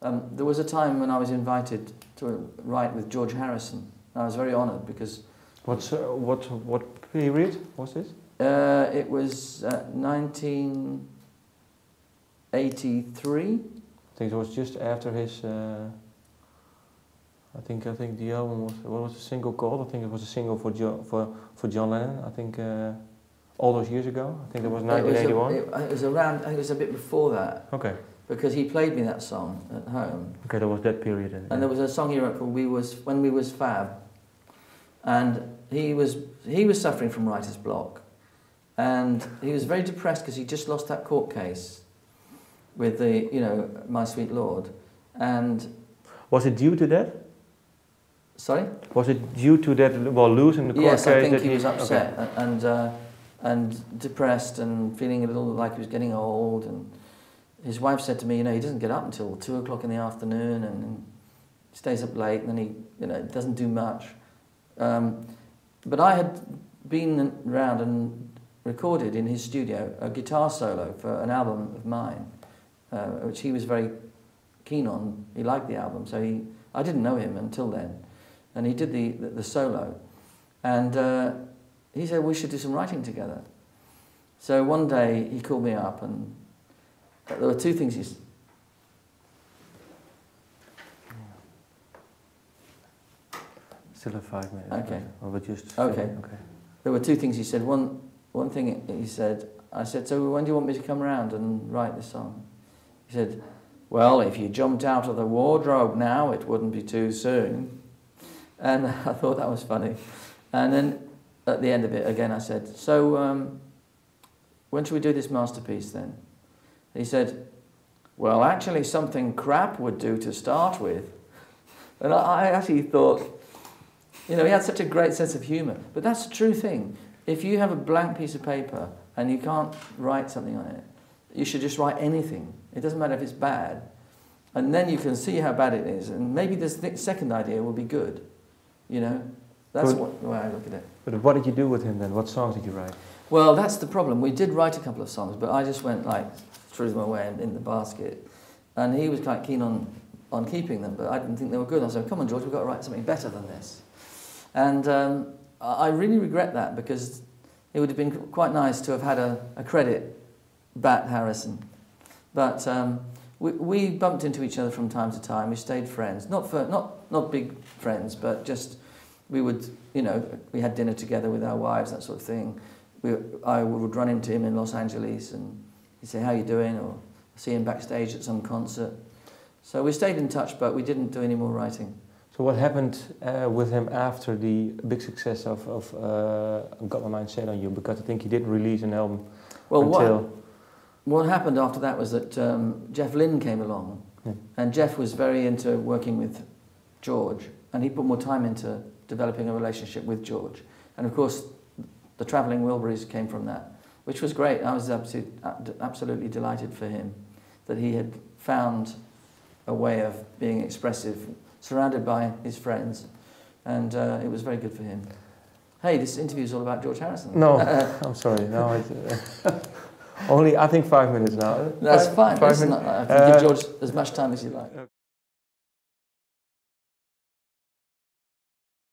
There was a time when I was invited to write with George Harrison. I was very honoured because... What period was this? It was 1983. I think it was just after his... I think the album was... What was the single called? I think it was a single for John Lennon. I think all those years ago. I think it was 1981. It was around... I think it was a bit before that. Okay. Because he played me that song at home. Okay, there was that period. And there was a song he wrote called When We Was Fab. And he was suffering from writer's block. And he was very depressed because he just lost that court case with the, My Sweet Lord. And... Was it due to that? Sorry? Was it due to that, losing the court case? Yes, I think he was upset and depressed and feeling a little like he was getting old. And his wife said to me, he doesn't get up until 2 o'clock in the afternoon and stays up late and then he, doesn't do much. But I had been around and recorded in his studio a guitar solo for an album of mine, which he was very keen on. He liked the album, so I didn't know him until then. And he did the solo. And he said, we should do some writing together. So one day he called me up and there were two things he... Still have 5 minutes. Okay. Okay. There were two things he said. One thing he said, I said, so when do you want me to come around and write this song? He said, well, if you jumped out of the wardrobe now, it wouldn't be too soon. And I thought that was funny. And then at the end of it, again, I said, so when should we do this masterpiece then? He said, well, actually something crap would do to start with. And I actually thought, he had such a great sense of humour. But that's a true thing. If you have a blank piece of paper and you can't write something on it, you should just write anything. It doesn't matter if it's bad. And then you can see how bad it is. And maybe the second idea will be good. That's the way I look at it. But what did you do with him then? What songs did you write? Well, that's the problem. We did write a couple of songs, but I just went threw them away in the basket. And he was quite keen on keeping them, but I didn't think they were good. I said, come on, George, we've got to write something better than this. And I really regret that because it would have been quite nice to have had a credit Batt Harrison. But we bumped into each other from time to time. We stayed friends, not big friends, but just we would, we had dinner together with our wives, that sort of thing. I would run into him in Los Angeles and he'd say, how you doing? Or see him backstage at some concert. So we stayed in touch, but we didn't do any more writing. So what happened with him after the big success of Got My Mind Set on You? Because I think he didn't release an album until... What happened after that was that Jeff Lynne came along, and Jeff was very into working with George, and he put more time into developing a relationship with George. And of course, the Travelling Wilburys came from that, which was great. I was absolutely delighted for him that he had found a way of being expressive, surrounded by his friends, and it was very good for him. Hey, this interview is all about George Harrison. No, I'm sorry. No, only I think 5 minutes now. That's fine. 5 minutes. I can give George as much time as you like.